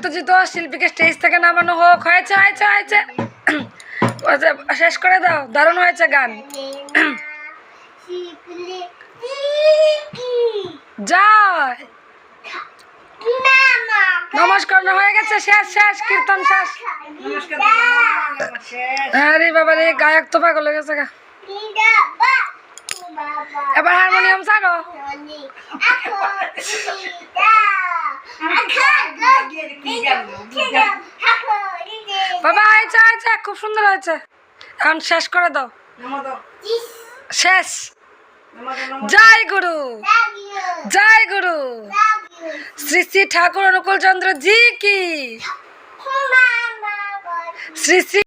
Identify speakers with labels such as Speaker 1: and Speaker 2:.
Speaker 1: সত্যজিৎ শিল্পীকে স্টেজ থেকে নামানো হোক। হয়েছে হয়েছে হয়েছে, শেষ করে দাও। দারুণ হয়েছে গান। জয় নমস্কার হয়ে গেছে, শেষ শেষ, কীর্তন শেষ। আরে বাবা রে, গায়ক তো পাগল হয়ে গেছে গা। এবার হারমোনিয়াম ছাড়ো। বাবা হয়েছে হয়েছে, খুব সুন্দর হয়েছে। এখন শেষ করে দাও, শেষ। জয় গুরু, জয় গুরু। শ্রী শ্রী ঠাকুর অনুকূল চন্দ্র জি কি, শ্রী শ্রী।